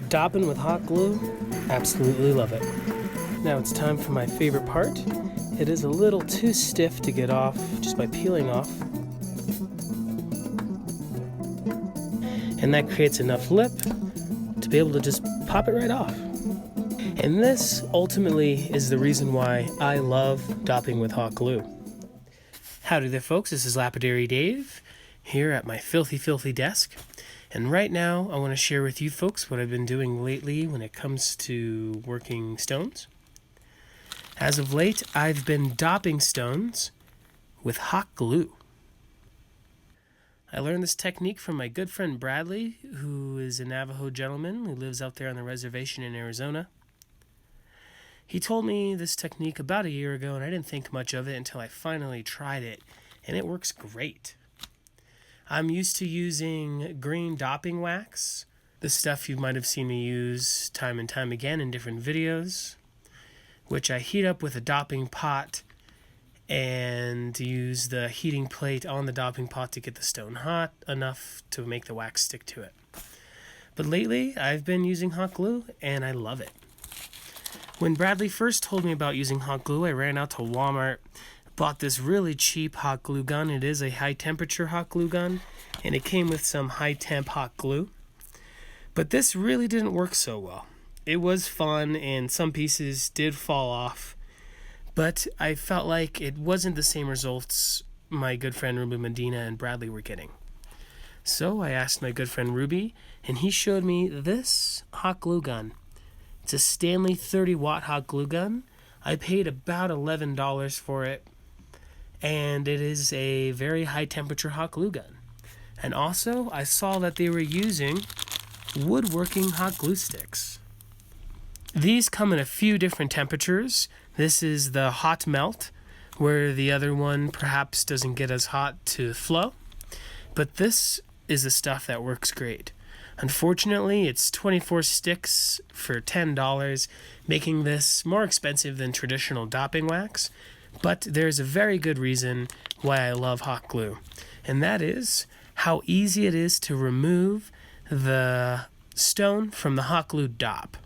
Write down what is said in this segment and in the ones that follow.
Dopping with hot glue, absolutely love it. Now it's time for my favorite part. It is a little too stiff to get off just by peeling off. And that creates enough lip to be able to just pop it right off. And this ultimately is the reason why I love dopping with hot glue. Howdy there folks, this is Lapidary Dave here at my filthy desk. And right now I want to share with you folks what I've been doing lately when it comes to working stones. As of late, I've been dopping stones with hot glue. I learned this technique from my good friend Bradley, who is a Navajo gentleman who lives out there on the reservation in Arizona. He told me this technique about a year ago, and I didn't think much of it until I finally tried it, and it works great. I'm used to using green dopping wax, the stuff you might have seen me use time and time again in different videos, which I heat up with a dopping pot and use the heating plate on the dopping pot to get the stone hot enough to make the wax stick to it. But lately, I've been using hot glue, and I love it. When Bradley first told me about using hot glue, I ran out to Walmart, bought this really cheap hot glue gun. It is a high temperature hot glue gun, and it came with some high temp hot glue. But this really didn't work so well. It was fun, and some pieces did fall off, but I felt like it wasn't the same results my good friend Ruby Medina and Bradley were getting. So I asked my good friend Ruby, and he showed me this hot glue gun. It's a Stanley 30-watt hot glue gun. I paid about $11 for it, and it is a very high-temperature hot glue gun. And also, I saw that they were using woodworking hot glue sticks. These come in a few different temperatures. This is the hot melt, where the other one perhaps doesn't get as hot to flow. But this is the stuff that works great. Unfortunately, it's 24 sticks for $10, making this more expensive than traditional dopping wax. But there's a very good reason why I love hot glue, and that is how easy it is to remove the stone from the hot glue dop.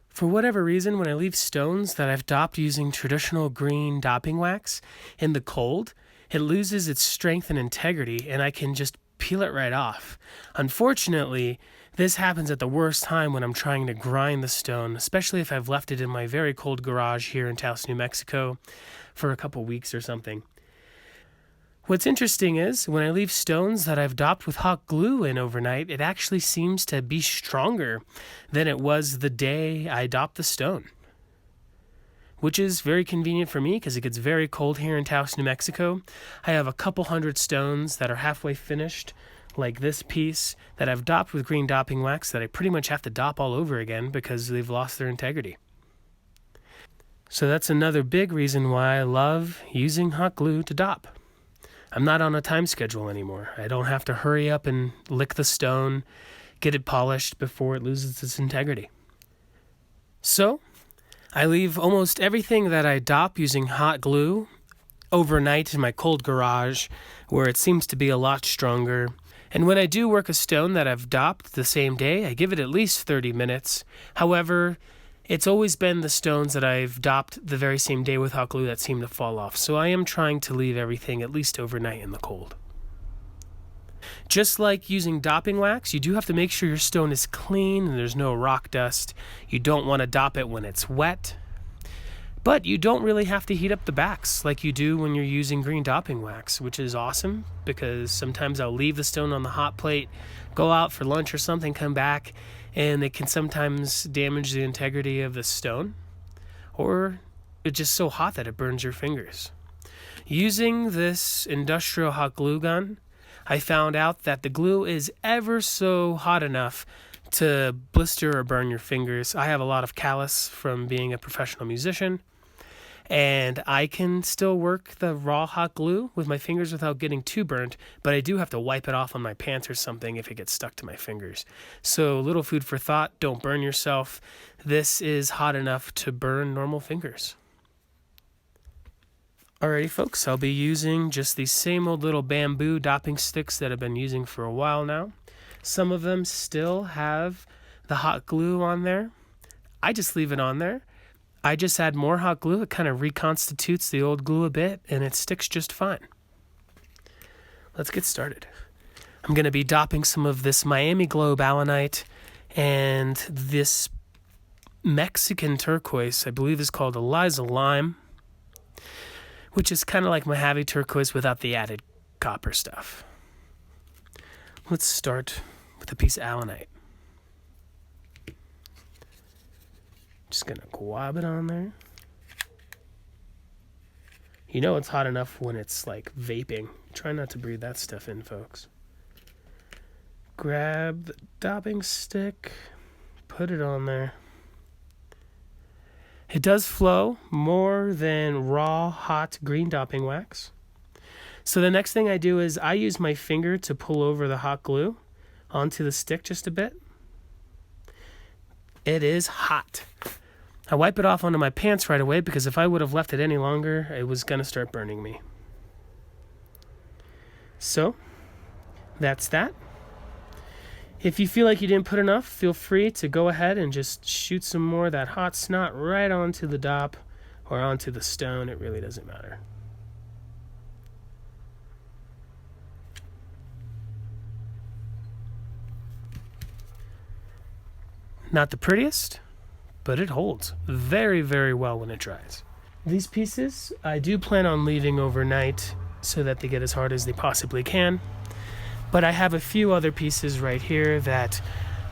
For whatever reason, when I leave stones that I've dopped using traditional green dopping wax in the cold, it loses its strength and integrity, and I can just peel it right off. Unfortunately, this happens at the worst time when I'm trying to grind the stone, especially if I've left it in my very cold garage here in Taos, New Mexico for a couple weeks or something. What's interesting is, when I leave stones that I've dopped with hot glue in overnight, it actually seems to be stronger than it was the day I dopped the stone. Which is very convenient for me because it gets very cold here in Taos, New Mexico. I have a couple hundred stones that are halfway finished, like this piece, that I've dopped with green dopping wax that I pretty much have to dop all over again because they've lost their integrity. So that's another big reason why I love using hot glue to dop. I'm not on a time schedule anymore. I don't have to hurry up and lick the stone, get it polished before it loses its integrity. So I leave almost everything that I dop using hot glue overnight in my cold garage, where it seems to be a lot stronger. And when I do work a stone that I've dopped the same day, I give it at least 30 minutes. However, it's always been the stones that I've dopped the very same day with hot glue that seem to fall off. So I am trying to leave everything at least overnight in the cold. Just like using dopping wax, you do have to make sure your stone is clean and there's no rock dust. You don't want to dop it when it's wet. But you don't really have to heat up the backs like you do when you're using green dopping wax, which is awesome because sometimes I'll leave the stone on the hot plate, go out for lunch or something, come back, and it can sometimes damage the integrity of the stone, or it's just so hot that it burns your fingers. Using this industrial hot glue gun, I found out that the glue is ever so hot enough to blister or burn your fingers. I have a lot of callus from being a professional musician, and I can still work the raw hot glue with my fingers without getting too burnt, but I do have to wipe it off on my pants or something if it gets stuck to my fingers. So little food for thought, don't burn yourself. This is hot enough to burn normal fingers. Alrighty folks, I'll be using just these same old little bamboo dopping sticks that I've been using for a while now. Some of them still have the hot glue on there. I just leave it on there. I just add more hot glue. It kind of reconstitutes the old glue a bit, and it sticks just fine. Let's get started. I'm going to be dopping some of this Miami Globe allanite and this Mexican turquoise, I believe is called Eliza Lime, which is kind of like Mojave turquoise without the added copper stuff. Let's start with a piece of allanite. Just gonna gwab it on there. You know it's hot enough when it's like vaping. Try not to breathe that stuff in, folks. Grab the dopping stick, put it on there. It does flow more than raw, hot green dopping wax. So the next thing I do is I use my finger to pull over the hot glue onto the stick just a bit. It is hot. I wipe it off onto my pants right away because if I would have left it any longer, it was going to start burning me. So, that's that. If you feel like you didn't put enough, feel free to go ahead and just shoot some more of that hot snot right onto the dop or onto the stone. It really doesn't matter. Not the prettiest, but it holds very, very well when it dries. These pieces, I do plan on leaving overnight so that they get as hard as they possibly can. But I have a few other pieces right here that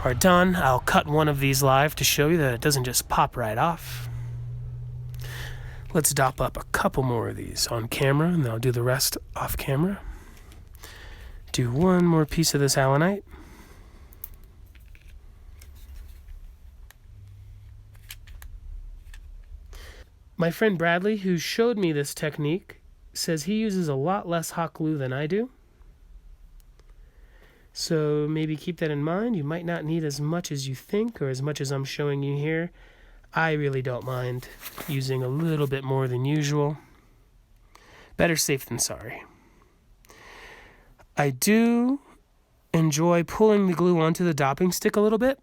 are done. I'll cut one of these live to show you that it doesn't just pop right off. Let's dop up a couple more of these on camera, and then I'll do the rest off camera. Do one more piece of this allanite. My friend Bradley, who showed me this technique, says he uses a lot less hot glue than I do. So maybe keep that in mind. You might not need as much as you think or as much as I'm showing you here. I really don't mind using a little bit more than usual. Better safe than sorry. I do enjoy pulling the glue onto the dopping stick a little bit.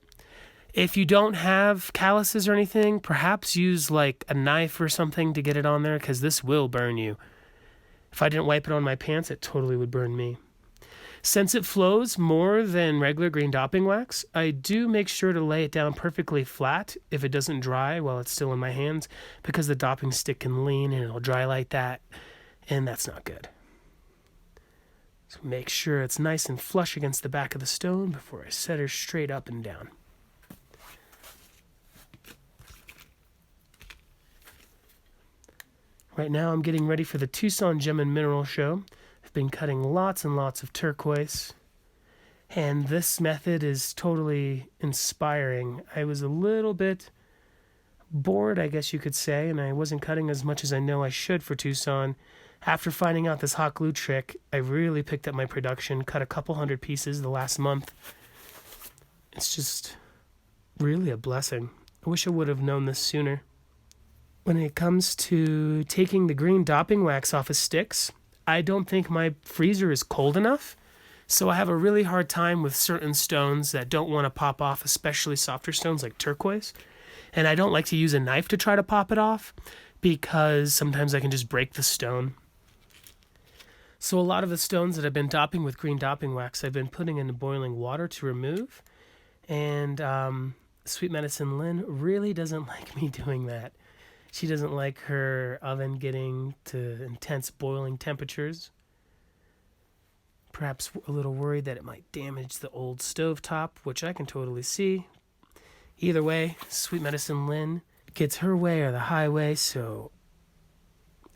If you don't have calluses or anything, perhaps use like a knife or something to get it on there, because this will burn you. If I didn't wipe it on my pants, it totally would burn me. Since it flows more than regular green dopping wax, I do make sure to lay it down perfectly flat if it doesn't dry while it's still in my hands, because the dopping stick can lean and it'll dry like that, and that's not good. So make sure it's nice and flush against the back of the stone before I set her straight up and down. Right now I'm getting ready for the Tucson Gem and Mineral Show. I've been cutting lots and lots of turquoise, and this method is totally inspiring. I was a little bit bored, I guess you could say, and I wasn't cutting as much as I know I should for Tucson. After finding out this hot glue trick, I really picked up my production, cut a couple hundred pieces the last month. It's just really a blessing. I wish I would have known this sooner. When it comes to taking the green dopping wax off of sticks, I don't think my freezer is cold enough, so I have a really hard time with certain stones that don't want to pop off, especially softer stones like turquoise. And I don't like to use a knife to try to pop it off because sometimes I can just break the stone. So a lot of the stones that I've been dopping with green dopping wax, I've been putting into boiling water to remove. And Sweet Medicine Lynn really doesn't like me doing that. She doesn't like her oven getting to intense boiling temperatures. Perhaps a little worried that it might damage the old stovetop, which I can totally see. Either way, Sweet Medicine Lynn gets her way or the highway, so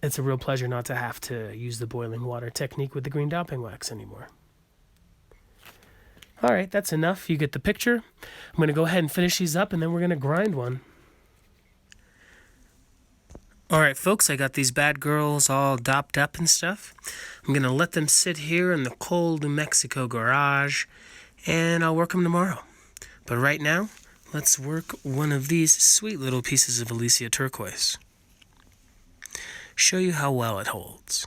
it's a real pleasure not to have to use the boiling water technique with the green dopping wax anymore. All right, that's enough. You get the picture. I'm going to go ahead and finish these up, and then we're going to grind one. All right, folks, I got these bad girls all dopped up and stuff. I'm going to let them sit here in the cold New Mexico garage, and I'll work them tomorrow. But right now, let's work one of these sweet little pieces of Alicia turquoise. Show you how well it holds.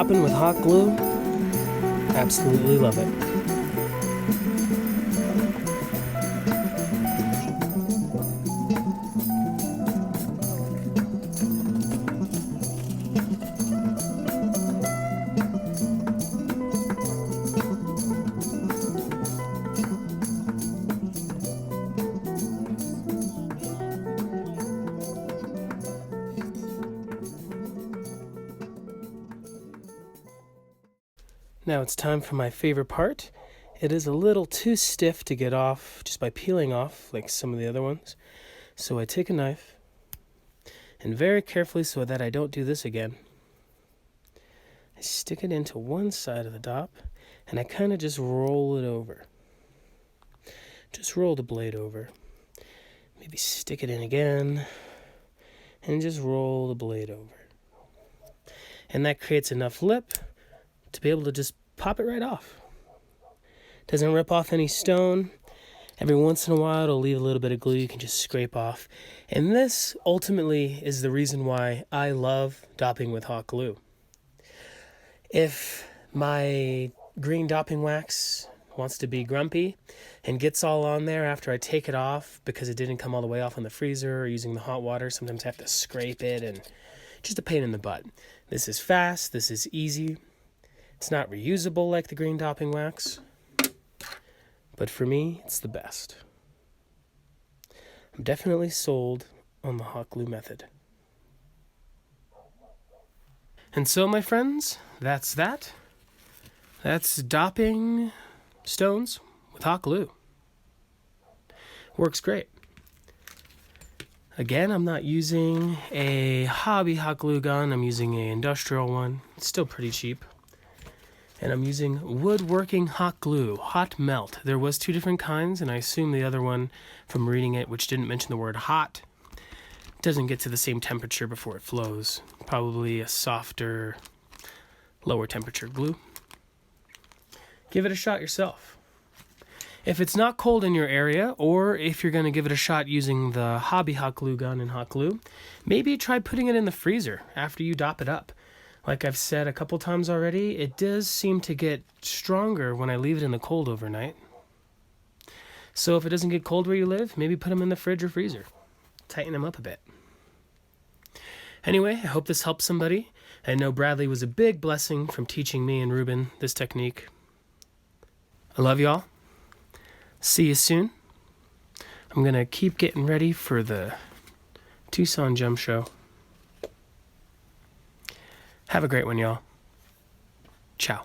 dopping with hot glue, absolutely love it. Now it's time for my favorite part. It is a little too stiff to get off just by peeling off like some of the other ones. So I take a knife and very carefully, so that I don't do this again, I stick it into one side of the dop and I kind of just roll it over. Just roll the blade over. Maybe stick it in again and just roll the blade over. And that creates enough lip to be able to just pop it right off. Doesn't rip off any stone. Every once in a while it'll leave a little bit of glue you can just scrape off. And this ultimately is the reason why I love dopping with hot glue. If my green dopping wax wants to be grumpy and gets all on there after I take it off because it didn't come all the way off in the freezer or using the hot water, sometimes I have to scrape it and just a pain in the butt. This is fast, this is easy. It's not reusable like the green dopping wax, but for me, it's the best. I'm definitely sold on the hot glue method. And so, my friends, that's that. That's dopping stones with hot glue. Works great. Again, I'm not using a hobby hot glue gun. I'm using an industrial one. It's still pretty cheap. And I'm using woodworking hot glue, hot melt. There was 2 different kinds, and I assume the other one, from reading it, which didn't mention the word hot, doesn't get to the same temperature before it flows. Probably a softer, lower temperature glue. Give it a shot yourself. If it's not cold in your area, or if you're going to give it a shot using the hobby hot glue gun and hot glue, maybe try putting it in the freezer after you dop it up. Like I've said a couple times already, it does seem to get stronger when I leave it in the cold overnight. So if it doesn't get cold where you live, maybe put them in the fridge or freezer. Tighten them up a bit. Anyway, I hope this helps somebody. I know Bradley was a big blessing from teaching me and Ruben this technique. I love y'all. See you soon. I'm going to keep getting ready for the Tucson Gem Show. Have a great one, y'all. Ciao.